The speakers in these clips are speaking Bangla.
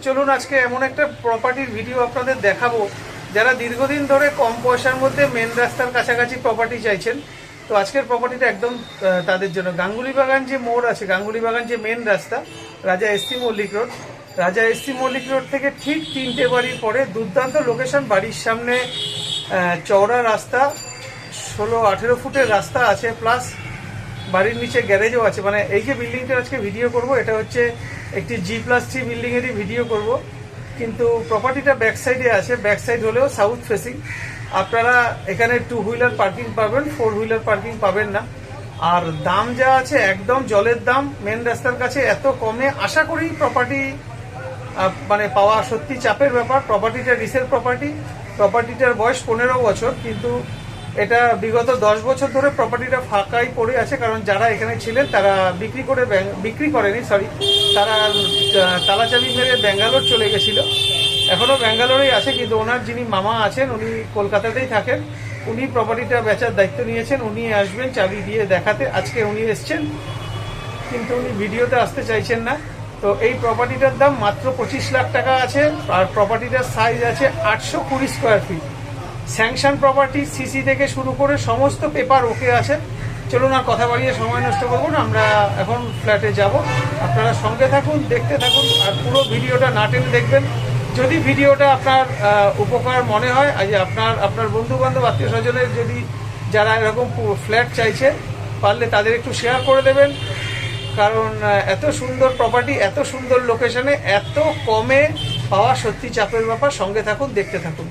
চলুন আজকে এমন একটা প্রপার্টির ভিডিও আপনাদের দেখাবো যারা দীর্ঘদিন ধরে কম পয়সার মধ্যে মেন রাস্তার কাছাকাছি প্রপার্টি চাইছেন। তো আজকের প্রপার্টিটা একদম তাদের জন্য। গাঙ্গুলি বাগান যে মোড় আছে, গাঙ্গুলি বাগান যে মেন রাস্তা, রাজা এসসি মল্লিক রোড, রাজা এসসি মল্লিক রোড থেকে ঠিক 3টে বাড়ির পরে দুর্দান্ত লোকেশন। বাড়ির সামনে চওড়া রাস্তা, 16-18 ফুটের রাস্তা আছে, প্লাস বাড়ির নিচে গ্যারেজও আছে। মানে এই যে বিল্ডিংটা আজকে ভিডিও করব, এটা হচ্ছে একটি G+3 বিল্ডিংয়েরই ভিডিও করব, কিন্তু প্রপার্টিটা ব্যাক সাইডে আছে। ব্যাক সাইড হলেও সাউথ ফেসিং। আপনারা এখানে 2 হুইলার পার্কিং পাবেন, 4 হুইলার পার্কিং পাবেন না। আর দাম যা আছে একদম জলের দাম। মেন রাস্তার কাছে এত কমে আশা করি প্রপার্টি মানে পাওয়া সত্যি চাপের ব্যাপার। প্রপার্টিটা রিসেল প্রপার্টি, প্রপার্টিটার বয়স 15 বছর, কিন্তু এটা বিগত 10 বছর ধরে প্রপার্টিটা ফাঁকাই পড়ে আছে। কারণ যারা এখানে ছিলেন তারা বিক্রি করেনি, তারা তালাচাবি মেরে ব্যাঙ্গালোর চলে গেছিল। এখনও ব্যাঙ্গালোরেই আছে, কিন্তু ওনার যিনি মামা আছেন উনি কলকাতাতেই থাকেন। উনি প্রপার্টিটা বেচার দায়িত্ব নিয়েছেন। উনি আসবেন চাবি দিয়ে দেখাতে। আজকে উনি এসছেন, কিন্তু উনি ভিডিওতে আসতে চাইছেন না। তো এই প্রপার্টিটার দাম মাত্র 25 লাখ টাকা আছে। আর প্রপার্টিটার সাইজ আছে 820 square feet. Sanction property, CC থেকে শুরু করে সমস্ত পেপার ওকে আছে। চলুন আর কথা বাড়িয়ে সময় নষ্ট করবো না, আমরা এখন ফ্ল্যাটে যাব। আপনারা সঙ্গে থাকুন, দেখতে থাকুন, আর পুরো ভিডিওটা না টেনে দেখবেন। যদি ভিডিওটা আপনার উপকার মনে হয়, আপনার বন্ধুবান্ধব আত্মীয় স্বজনের যদি যারা এরকম ফ্ল্যাট চাইছে, পারলে তাদের একটু শেয়ার করে দেবেন। কারণ এত সুন্দর প্রপার্টি, এত সুন্দর লোকেশনে, এত কমে পাওয়া সত্যি চাপের ব্যাপার। সঙ্গে থাকুন, দেখতে থাকুন।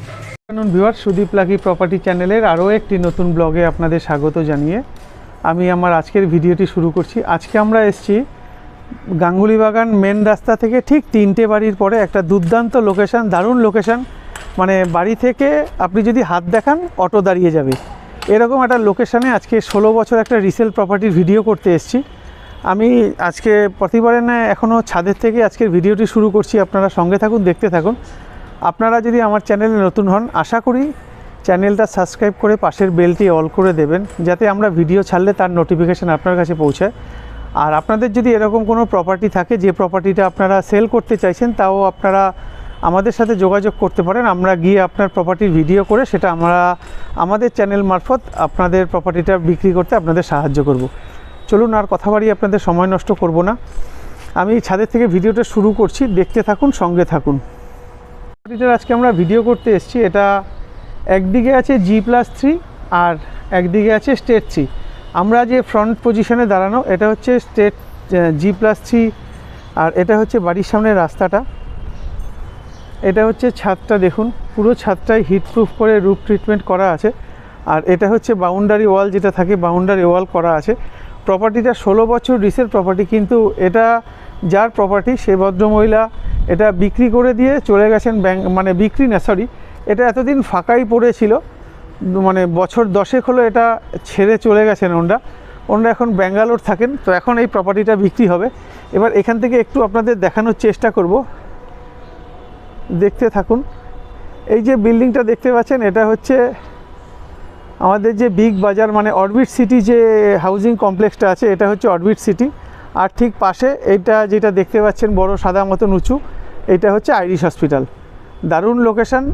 ভিউয়ার, সুদীপ লাকি প্রপার্টি চ্যানেলের আরও একটি নতুন ব্লগে আপনাদের স্বাগত জানিয়ে আমি আমার আজকের ভিডিওটি শুরু করছি। আজকে আমরা এসেছি গাঙ্গুলি বাগান মেন রাস্তা থেকে ঠিক 3টে বাড়ির পরে একটা দুর্দান্ত লোকেশান, দারুণ লোকেশান। মানে বাড়ি থেকে আপনি যদি হাত দেখান অটো দাঁড়িয়ে যাবে, এরকম একটা লোকেশানে আজকে 16 বছর একটা রিসেল প্রপার্টির ভিডিও করতে এসেছি। আমি আজকে প্রতিবারের না এখনও ছাদের থেকে আজকের ভিডিওটি শুরু করছি। আপনারা সঙ্গে থাকুন, দেখতে থাকুন। আপনারা যদি আমার চ্যানেলে নতুন হন, আশা করি চ্যানেলটা সাবস্ক্রাইব করে পাশের বেলটি অল করে দেবেন, যাতে আমরা ভিডিও ছাড়লে তার নোটিফিকেশান আপনার কাছে পৌঁছায়। আর আপনাদের যদি এরকম কোনো প্রপার্টি থাকে, যে প্রপার্টিটা আপনারা সেল করতে চাইছেন, তাও আপনারা আমাদের সাথে যোগাযোগ করতে পারেন। আমরা গিয়ে আপনার প্রপার্টির ভিডিও করে সেটা আমরা আমাদের চ্যানেল মারফত আপনাদের প্রপার্টিটা বিক্রি করতে আপনাদের সাহায্য করব। চলুন আর কথা বাড়িয়ে আপনাদের সময় নষ্ট করব না, আমি ছাদের থেকে ভিডিওটা শুরু করছি। দেখতে থাকুন, সঙ্গে থাকুন। প্রপার্টিটার আজকে আমরা ভিডিও করতে এসেছি। এটা একদিকে আছে G+3 আর একদিকে আছে স্টেট 3। আমরা যে ফ্রন্ট পজিশনে দাঁড়ানো, এটা হচ্ছে স্টেট G+3, আর এটা হচ্ছে বাড়ির সামনের রাস্তাটা। এটা হচ্ছে ছাদটা, দেখুন পুরো ছাদটাই হিটপ্রুফ করে রুফ ট্রিটমেন্ট করা আছে। আর এটা হচ্ছে বাউন্ডারি ওয়াল, যেটা থাকে বাউন্ডারি ওয়াল করা আছে। প্রপার্টিটা 16 বছর রিসেল প্রপার্টি, কিন্তু এটা যার প্রপার্টি সে ভদ্রমহিলা এটা বিক্রি করে দিয়ে চলে গেছেন মানে বিক্রি না, এটা এতদিন ফাঁকাই পড়েছিল। মানে বছর 10 হলো এটা ছেড়ে চলে গেছেন ওনারা এখন ব্যাঙ্গালোর থাকেন। তো এখন এই প্রপার্টিটা বিক্রি হবে। এবার এখান থেকে একটু আপনাদের দেখানোর চেষ্টা করব, দেখতে থাকুন। এই যে বিল্ডিংটা দেখতে পাচ্ছেন, এটা হচ্ছে আমাদের যে বিগ বাজার মানে অরবিট সিটি যে হাউজিং কমপ্লেক্সটা আছে, এটা হচ্ছে অরবিট সিটি। আর ঠিক পাশে এইটা যেটা দেখতে পাচ্ছেন বড় সাদা মতন উঁচু, এটা হচ্ছে আইরিশ হসপিটাল। দারুণ লোকেশান,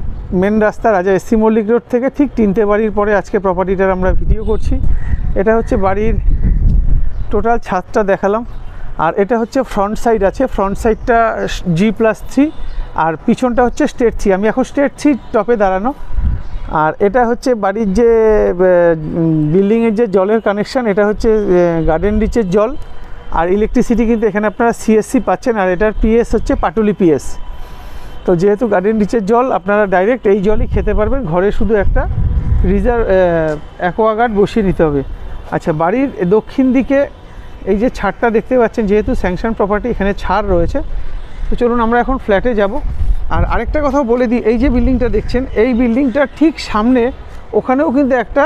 মেন রাস্তা, রাজা এসসি মল্লিক রোড থেকে ঠিক 3টে বাড়ির পরে আজকে প্রপার্টিটার আমরা ভিডিও করছি। এটা হচ্ছে বাড়ির টোটাল ছাদটা দেখালাম। আর এটা হচ্ছে ফ্রন্ট সাইড আছে, ফ্রন্ট সাইডটা G+3, আর পিছনটা হচ্ছে স্টেট 3। আমি এখন স্টেট 3 টপে দাঁড়ানো। আর এটা হচ্ছে বাড়ির যে বিল্ডিংয়ের যে জলের কানেকশান, এটা হচ্ছে গার্ডেন রিচের জল। আর ইলেকট্রিসিটি কিন্তু এখানে আপনারা CSC পাচ্ছেন। আর এটার PS হচ্ছে পাটুলি PS। তো যেহেতু গার্ডেন রিচের জল, আপনারা ডাইরেক্ট এই জলই খেতে পারবেন। ঘরে শুধু একটা অ্যাকোয়াগার্ড বসিয়ে নিতে হবে। আচ্ছা, বাড়ির দক্ষিণ দিকে এই যে ছাদটা দেখতে পাচ্ছেন, যেহেতু স্যাংশন প্রপার্টি এখানে ছাড় রয়েছে। তো চলুন আমরা এখন ফ্ল্যাটে যাব। আর আরেকটা কথাও বলে দিই, এই যে বিল্ডিংটা দেখছেন, এই বিল্ডিংটার ঠিক সামনে ওখানেও কিন্তু একটা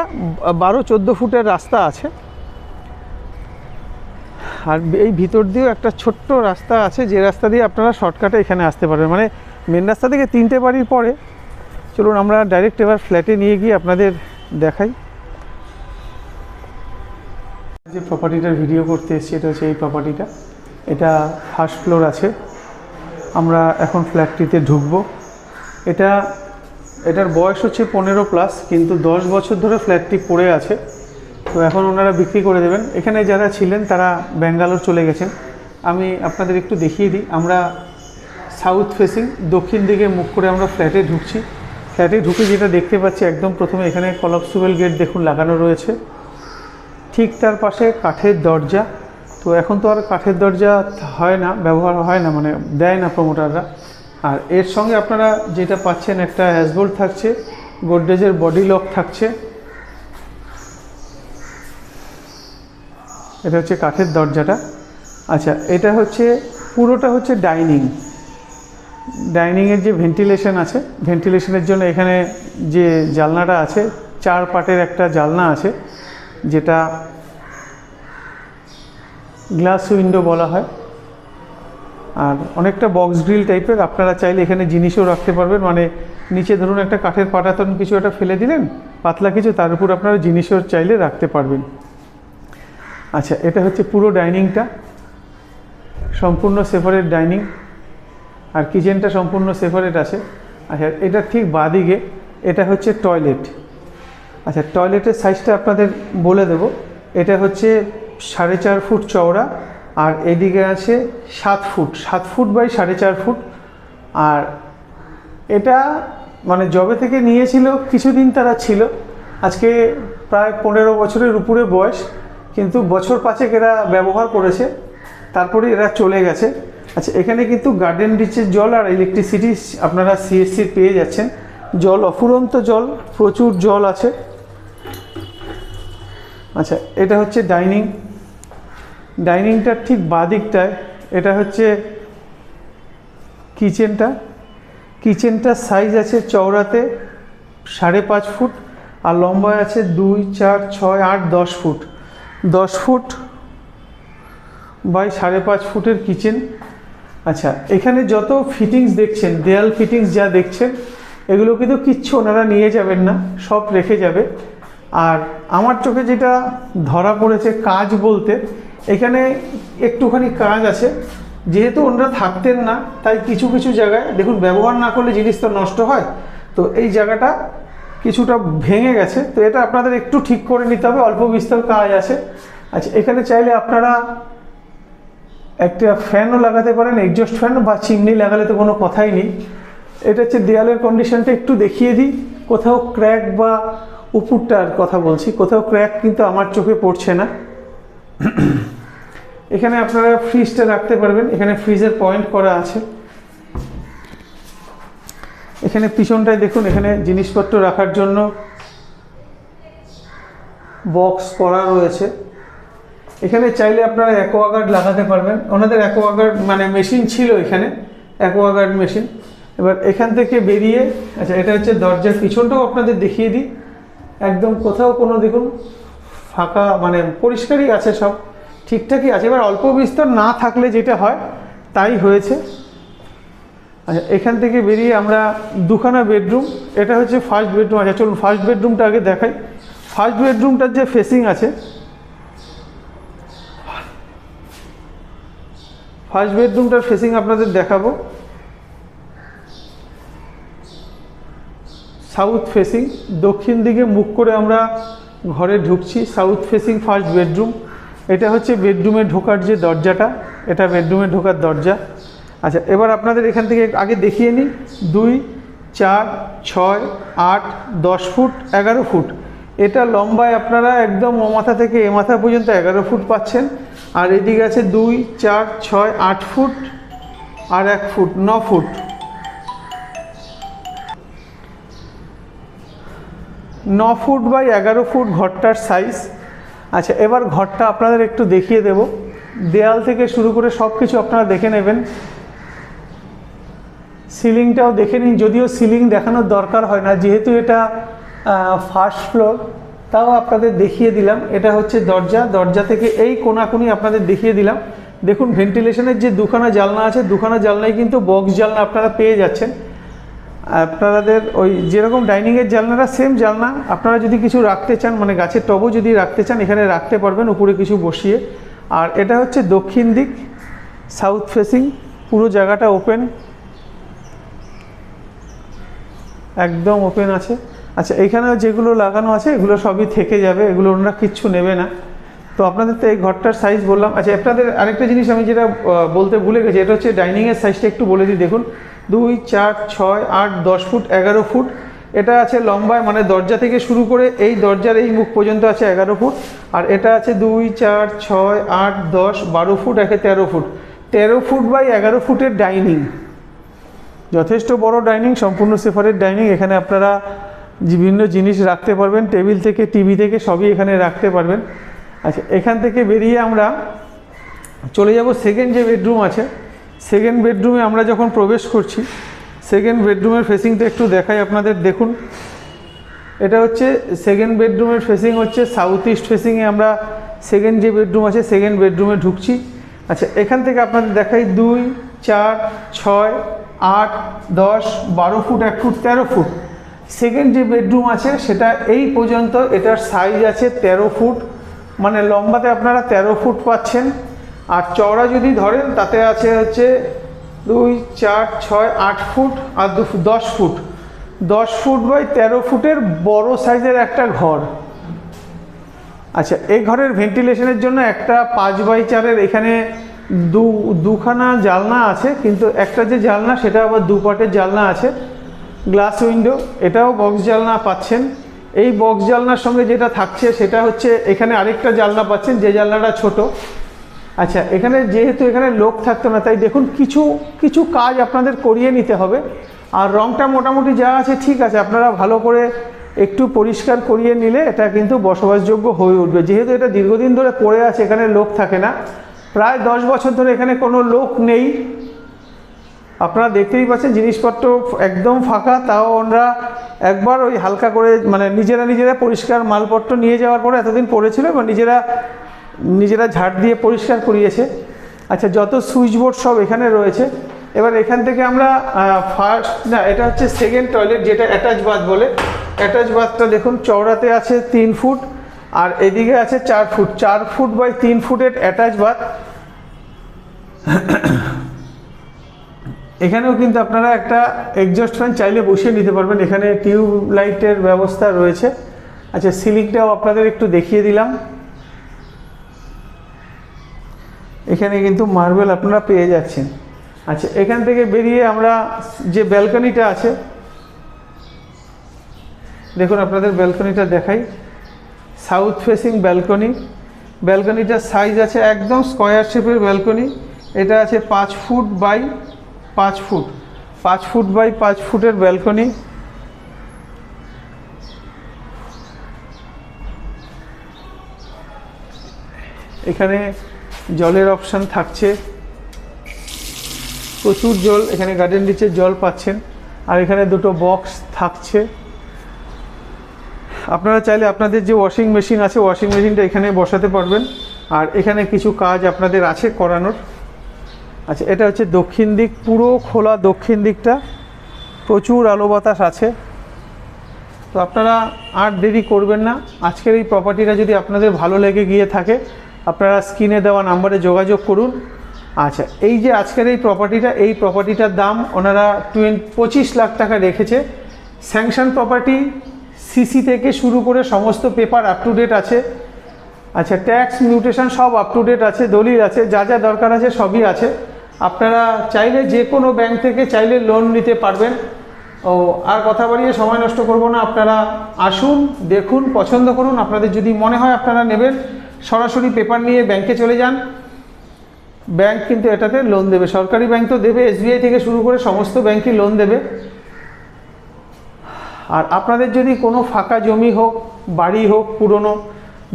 12-14 ফুটের রাস্তা আছে। আর এই ভিতর দিয়েও একটা ছোট্ট রাস্তা আছে, যে রাস্তা দিয়ে আপনারা শর্টকাটে এখানে আসতে পারবেন। মানে মেন রাস্তা থেকে 3টে বাড়ির পরে। চলুন আমরা ডাইরেক্ট এবার ফ্ল্যাটে নিয়ে গিয়ে আপনাদের দেখাই। যে প্রপার্টিটার ভিডিও করতে এসেছি, এটা হচ্ছে এই প্রপার্টিটা। এটা ফার্স্ট ফ্লোর আছে। আমরা এখন ফ্ল্যাটটিতে ঢুকবো। এটার বয়স হচ্ছে 15+, কিন্তু 10 বছর ধরে ফ্ল্যাটটি পড়ে আছে। তো এখন ওনারা বিক্রি করে দেবেন। এখানে যারা ছিলেন তারা ব্যাঙ্গালোর চলে গেছেন। আমি আপনাদের একটু দেখিয়ে দিই। আমরা সাউথ ফেসিং, দক্ষিণ দিকে মুখ করে আমরা ফ্ল্যাটে ঢুকছি। ফ্ল্যাটে ঢুকে যেটা দেখতে পাচ্ছি, একদম প্রথমে এখানে কলাপসিবল গেট দেখুন লাগানো রয়েছে, ঠিক তার পাশে কাঠের দরজা। তো এখন তো আর কাঠের দরজা হয় না, ব্যবহার হয় না, মানে দেয় না প্রমোটাররা। আর এর সঙ্গে আপনারা যেটা পাচ্ছেন, একটা হ্যাজবোল্ট থাকছে, গোদরেজের বডি লক থাকছে। এটা হচ্ছে কাঠের দরজাটা। আচ্ছা, এটা হচ্ছে পুরোটা হচ্ছে ডাইনিংয়ের যে ভেন্টিলেশন আছে, ভেন্টিলেশনের জন্য এখানে যে জানলাটা আছে, 4 পার্টের একটা জানলা আছে, যেটা গ্লাস উইন্ডো বলা হয়। আর অনেকটা বক্স গ্রিল টাইপের। আপনারা চাইলে এখানে জিনিসও রাখতে পারবেন, মানে নিচে ধরুন একটা কাঠের পাটাতন কিছু একটা ফেলে দিলেন, পাতলা কিছু, তার উপর আপনারা জিনিসও চাইলে রাখতে পারবেন। আচ্ছা, এটা হচ্ছে পুরো ডাইনিংটা, সম্পূর্ণ সেপারেট ডাইনিং। আর কিচেনটা সম্পূর্ণ সেপারেট আছে। আচ্ছা, এটা ঠিক বাঁদিকে এটা হচ্ছে টয়লেট। আচ্ছা, টয়লেটের সাইজটা আপনাদের বলে দেব। এটা হচ্ছে 4.5 ফুট চওড়া, আর এদিকে আছে 7 ফুট বাই 4.5 ফুট। আর এটা মানে জবে থেকে নিয়েছিল, কিছুদিন তারা ছিল, আজকে প্রায় 15 বছরের উপরে বয়স, কিন্তু বছর 5 এরা ব্যবহার করেছে, তারপরে এরা চলে গেছে। আচ্ছা, এখানে কিন্তু গার্ডেন রিচের জল আর ইলেকট্রিসিটি আপনারা সিএসসি পেয়ে যাচ্ছেন। জল অফুরন্ত জল, প্রচুর জল আছে। আচ্ছা, এটা হচ্ছে ডাইনিংটার ঠিক বাঁদিকটায় এটা হচ্ছে কিচেনটার সাইজ আছে চওড়াতে 5.5 ফুট, আর লম্বায় আছে 2, 4, 6, 8, 10 ফুট। 10 ফুট বাই 5.5 ফুটের কিচেন। আচ্ছা, এখানে যত ফিটিংস দেখছেন, দেয়াল ফিটিংস যা দেখছেন, এগুলো কিন্তু কিচ্ছু ওনারা নিয়ে যাবেন না, সব রেখে যাবে। আর আমার চোখে যেটা ধরা পড়েছে কাজ বলতে, এখানে একটুখানি কাজ আছে, যেহেতু ওনারা থাকতেন না, তাই কিছু কিছু জায়গায় দেখুন, ব্যবহার না করলে জিনিস তো নষ্ট হয়, তো এই জায়গাটা কিছুটা ভেঙে গেছে। তো এটা আপনাদের একটু ঠিক করে নিতে হবে, অল্প বিস্তর কাজ আছে। আচ্ছা, এখানে চাইলে আপনারা একটা ফ্যানও লাগাতে পারেন, এক্সজস্ট ফ্যান, বা চিমনি লাগালে তো কোনো কথাই নেই। এটা হচ্ছে দেয়ালের কন্ডিশনটা একটু দেখিয়ে দিই। কোথাও ক্র্যাক বা উপরটার কথা বলছি, কোথাও ক্র্যাক কিন্তু আমার চোখে পড়ছে না। এখানে আপনারা ফ্রিজটা রাখতে পারবেন, এখানে ফ্রিজের পয়েন্ট করা আছে। এখানে পিছনটায় দেখুন, এখানে জিনিসপত্র রাখার জন্য বক্স করা রয়েছে। এখানে চাইলে আপনারা অ্যাকোয়াগার্ড লাগাতে পারবেন, ওনাদের অ্যাকোয়াগার্ড মানে মেশিন ছিল এখানে, অ্যাকোয়াগার্ড মেশিন। এবার এখান থেকে বেরিয়ে, আচ্ছা, এটা হচ্ছে দরজার পিছনটাও আপনাদের দেখিয়ে দিই। একদম কোথাও কোনো দেখুন ফাঁকা, মানে পরিষ্কারই আছে, সব ঠিকঠাকই আছে। এবার অল্প বিস্তর না থাকলে যেটা হয় তাই হয়েছে। আচ্ছা, এখান থেকে বেরিয়ে আমরা 2খানা বেডরুম, এটা হচ্ছে ফার্স্ট বেডরুম। আচ্ছা, চলুন ফার্স্ট বেডরুমটা আগে দেখাই। ফার্স্ট বেডরুমটার যে ফেসিং আছে, ফার্স্ট বেডরুমটার ফেসিং আপনাদের দেখাবো। সাউথ ফেসিং, দক্ষিণ দিকে মুখ করে আমরা ঘরে ঢুকছি। South facing first bedroom. এটা হচ্ছে বেডরুমে ঢোকার যে দরজাটা, এটা বেডরুমে ঢোকার দরজা। আচ্ছা, এবার আপনাদের এখান থেকে আগে দেখিয়ে নিই। 2, 4, 6, 8, 10 ফুট, 11 ফুট। এটা লম্বায় আপনারা একদম ও মাথা থেকে এ মাথা পর্যন্ত 11 ফুট পাচ্ছেন। আর এদিকে আছে 2, 4, 6, 8 ফুট আর 1 foot, 9 foot. 9 foot by 11 foot ঘরটার সাইজ। আচ্ছা, এবার ঘরটা আপনাদের একটু দেখিয়ে দেব। দেয়াল থেকে শুরু করে সব কিছু আপনারা দেখে নেবেন। সিলিংটাও দেখে নিন, যদিও সিলিং দেখানোর দরকার হয় না, যেহেতু এটা ফার্স্ট ফ্লোর, তাও আপনাদের দেখিয়ে দিলাম। এটা হচ্ছে দরজা থেকে এই কোনাকুনি আপনাদের দেখিয়ে দিলাম। দেখুন, ভেন্টিলেশনের যে 2খানা জানলা আছে, 2খানা জানলায় কিন্তু বক্স জানলা আপনারা পেয়ে যাচ্ছেন। আপনাদের ওই যেরকম ডাইনিংয়ের জানলাটা সেম জানলা। আপনারা যদি কিছু রাখতে চান, মানে গাছের টবও যদি রাখতে চান, এখানে রাখতে পারবেন উপরে কিছু বসিয়ে। আর এটা হচ্ছে দক্ষিণ দিক, সাউথ ফেসিং। পুরো জায়গাটা ওপেন, একদম ওপেন আছে। আচ্ছা, এখানে যেগুলো লাগানো আছে এগুলো সবই থেকে যাবে, এগুলো ওনারা কিচ্ছু নেবে না। তো আপনাদের তো এই ঘরটার সাইজ বললাম। আচ্ছা, আপনাদের আরেকটা জিনিস আমি যেটা বলতে ভুলে গেছি, এটা হচ্ছে ডাইনিংয়ের সাইজটা একটু বলে দিই। দেখুন 2, 4, 6, 8, 10 ফুট, 11 ফুট এটা আছে লম্বায়, মানে দরজা থেকে শুরু করে এই দরজার এই মুখ পর্যন্ত আছে 11 ফুট। আর এটা আছে 2, 4, 6, 8, 10, 12 ফুট, 13 ফুট। 13 ফুট বাই 11 ফুটের ডাইনিং, যথেষ্ট বড় ডাইনিং, সম্পূর্ণ সেপারেট ডাইনিং। এখানে আপনারা বিভিন্ন জিনিস রাখতে পারবেন, টেবিল থেকে টিভি থেকে সবই এখানে রাখতে পারবেন। আচ্ছা, এখান থেকে বেরিয়ে আমরা চলে যাব সেকেন্ড যে বেডরুম আছে। সেকেন্ড বেডরুমে আমরা যখন প্রবেশ করছি, সেকেন্ড বেডরুমের ফেসিংটা একটু দেখাই আপনাদের। দেখুন, এটা হচ্ছে সেকেন্ড বেডরুমের ফেসিং হচ্ছে সাউথ ইস্ট ফেসিংয়ে আমরা সেকেন্ড যে বেডরুম আছে সেকেন্ড বেডরুমে ঢুকছি। আচ্ছা, এখান থেকে আপনাদের দেখাই 2, 4, 6, 8, 10, 12 ফুট, 1 ফুট, 13 ফুট। সেকেন্ড যে বেডরুম আছে সেটা এই পর্যন্ত, এটার সাইজ আছে 13 ফুট, মানে লম্বাতে আপনারা 13 ফুট পাচ্ছেন। আর চওড়া যদি ধরেন তাতে আছে হচ্ছে 2, 4, 6, 8 ফুট আর 10 ফুট। 10 ফুট বাই 13 ফুটের বড় সাইজের একটা ঘর। আচ্ছা, এই ঘরের ভেন্টিলেশনের জন্য একটা 5x4-এর এখানে দুখানা জানলা আছে, কিন্তু একটা যে জানলা সেটা আবার দুপাটের জানলা আছে, গ্লাস উইন্ডো। এটাও বক্স জানলা পাচ্ছেন। এই বক্স জানলার সঙ্গে যেটা থাকছে সেটা হচ্ছে এখানে আরেকটা জানলা পাচ্ছেন, যে জানলাটা ছোট। আচ্ছা, এখানে যেহেতু এখানে লোক থাকতো না, তাই দেখুন কিছু কিছু কাজ আপনাদের করিয়ে নিতে হবে। আর রংটা মোটামুটি যা আছে ঠিক আছে, আপনারা ভালো করে একটু পরিষ্কার করিয়ে নিলে এটা কিন্তু বসবাসযোগ্য হয়ে উঠবে। যেহেতু এটা দীর্ঘদিন ধরে পড়ে আছে, এখানে লোক থাকে না, প্রায় 10 বছর ধরে এখানে কোনো লোক নেই। আপনারা দেখতেই পাচ্ছেন জিনিসপত্র একদম ফাঁকা, তাও ওনারা একবার ওই হালকা করে মানে নিজেরা পরিষ্কার মালপত্র নিয়ে যাওয়ার পরে এতদিন পড়েছিল এবং নিজেরা ঝাড় দিয়ে পরিষ্কার করিয়েছে। আচ্ছা, যত সুইচ বোর্ড সব এখানে রয়েছে। এবার এখান থেকে আমরা এটা হচ্ছে সেকেন্ড টয়লেট, যেটা অ্যাটাচ বাথ বলে। অ্যাটাচ বাথটা দেখুন চওড়াতে আছে 3 ফুট আর এদিকে আছে 4 ফুট। 4 ফুট বাই 3 ফুটের অ্যাটাচ বাথ। এখানেও কিন্তু আপনারা একটা এক্সস্ট ফ্যান চাইলে বসিয়ে নিতে পারবেন। এখানে টিউব লাইটের ব্যবস্থা রয়েছে। আচ্ছা, সিলিংটাও আপনাদের একটু দেখিয়ে দিলাম। এখানে কিন্তু মার্বেল আপনারা পেয়ে যাচ্ছেন। আচ্ছা, এখান থেকে বেরিয়ে আমরা যে ব্যালকনিটা আছে, দেখুন আপনাদের ব্যালকনিটা দেখাই। South facing balcony. ব্যালকনিটার সাইজ আছে একদম স্কোয়ার শেপের ব্যালকনি। এটা আছে 5 foot by 5 foot, 5 foot by 5 ফুটের ব্যালকনি। এখানে জলের অপশান থাকছে, প্রচুর জল, এখানে গার্ডেন রিচের জল পাচ্ছেন। আর এখানে দুটো বক্স থাকছে। আপনারা চাইলে আপনাদের যে ওয়াশিং মেশিন আছে ওয়াশিং মেশিনটা এখানে বসাতে পারবেন। আর এখানে কিছু কাজ আপনাদের আছে করানোর। আচ্ছা, এটা হচ্ছে দক্ষিণ দিক, পুরো খোলা দক্ষিণ দিকটা, প্রচুর আলো বাতাস আছে। তো আপনারা আর দেরি করবেন না। আজকের এই প্রপার্টিটা যদি আপনাদের ভালো লেগে গিয়ে থাকে, আপনারা স্ক্রিনে দেওয়া নাম্বারে যোগাযোগ করুন। আচ্ছা, এই যে আজকের এই প্রপার্টিটার দাম ওনারা 25 লাখ টাকা রেখেছে। স্যাংশন প্রপার্টি, সিসি থেকে শুরু করে সমস্ত পেপার আপ টু ডেট আছে। আচ্ছা, ট্যাক্স মিউটেশন সব আপ টু ডেট আছে, দলিল আছে, যা যা দরকার আছে সবই আছে। আপনারা চাইলে যে কোনো ব্যাংক থেকে চাইলে লোন নিতে পারবেন। ও আর কথা বাড়িয়ে সময় নষ্ট করব না, আপনারা আসুন, দেখুন, পছন্দ করুন। আপনাদের যদি মনে হয় আপনারা নেবেন, সরাসরি পেপার নিয়ে ব্যাংকে চলে যান। ব্যাংক কিন্তু এটাতে লোন দেবে, সরকারি ব্যাংক তো দেবে, SBI থেকে শুরু করে সমস্ত ব্যাংকই লোন দেবে। আর আপনাদের যদি কোনো ফাঁকা জমি হোক, বাড়ি হোক পুরনো,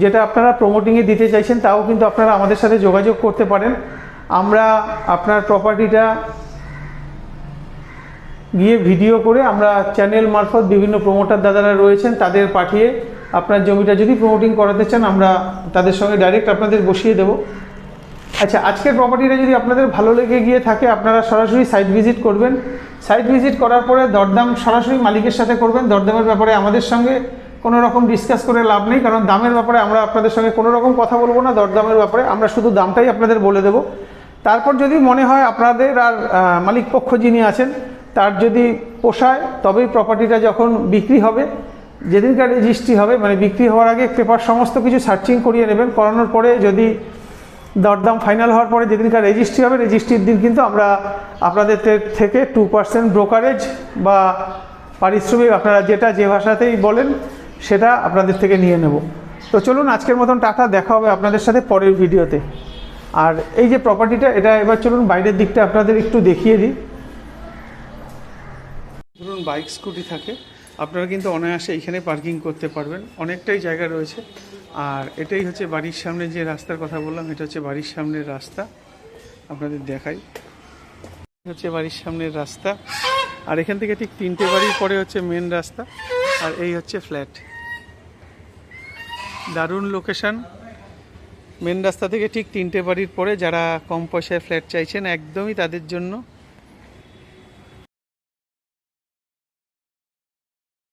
যেটা আপনারা প্রমোটিংয়ে দিতে চাইছেন, তাও কিন্তু আপনারা আমাদের সাথে যোগাযোগ করতে পারেন। আমরা আপনার প্রপার্টিটা গিয়ে ভিডিও করে আমরা চ্যানেল মারফত বিভিন্ন প্রমোটার দাদারা রয়েছেন তাদের পাঠিয়ে আপনার জমিটা যদি প্রমোটিং করাতে চান, আমরা তাদের সঙ্গে ডাইরেক্ট আপনাদের বসিয়ে দেব। আচ্ছা, আজকের প্রপার্টিটা যদি আপনাদের ভালো লেগে গিয়ে থাকে, আপনারা সরাসরি সাইট ভিজিট করবেন। সাইট ভিজিট করার পরে দরদাম সরাসরি মালিকের সাথে করবেন। দরদামের ব্যাপারে আমাদের সঙ্গে কোনো রকম ডিসকাস করে লাভ নেই, কারণ দামের ব্যাপারে আমরা আপনাদের সঙ্গে কোনো রকম কথা বলবো না। দরদামের ব্যাপারে আমরা শুধু দামটাই আপনাদের বলে দেবো। তারপর যদি মনে হয় আপনাদের আর মালিক পক্ষ যিনি আছেন তার যদি পোষায়, তবেই প্রপার্টিটা যখন বিক্রি হবে, যেদিনকার রেজিস্ট্রি হবে, মানে বিক্রি হওয়ার আগে পেপার সমস্ত কিছু সার্চিং করিয়ে নেবেন। করানোর পরে যদি দরদাম ফাইনাল হওয়ার পরে যেদিনকার রেজিস্ট্রি হবে, রেজিস্ট্রির দিন কিন্তু আমরা আপনাদের থেকে 2% ব্রোকারেজ বা পারিশ্রমিক, আপনারা যেটা যে ভাষাতেই বলেন সেটা আপনাদের থেকে নিয়ে নেব। তো চলুন আজকের মতন টাটা, দেখা হবে আপনাদের সাথে পরের ভিডিওতে। আর এই যে প্রপার্টিটা, এটা এবার চলুন বাইরের দিকটা আপনাদের একটু দেখিয়ে দিই। ধরুন বাইক স্কুটি থাকে, আপনারা কিন্তু অনায়াসে এইখানে পার্কিং করতে পারবেন, অনেকটাই জায়গা রয়েছে। আর এটাই হচ্ছে বাড়ির সামনে যে রাস্তার কথা বললাম, এটা হচ্ছে বাড়ির সামনের রাস্তা, আপনাদের দেখাই। হচ্ছে বাড়ির সামনের রাস্তা, আর এখান থেকে ঠিক 3টে বাড়ির পরে হচ্ছে মেন রাস্তা, আর এই হচ্ছে ফ্ল্যাট। দারুণ লোকেশন, মেন রাস্তা থেকে ঠিক 3টে বাড়ির পরে যারা কম পয়সায় ফ্ল্যাট চাইছেন একদমই তাদের জন্য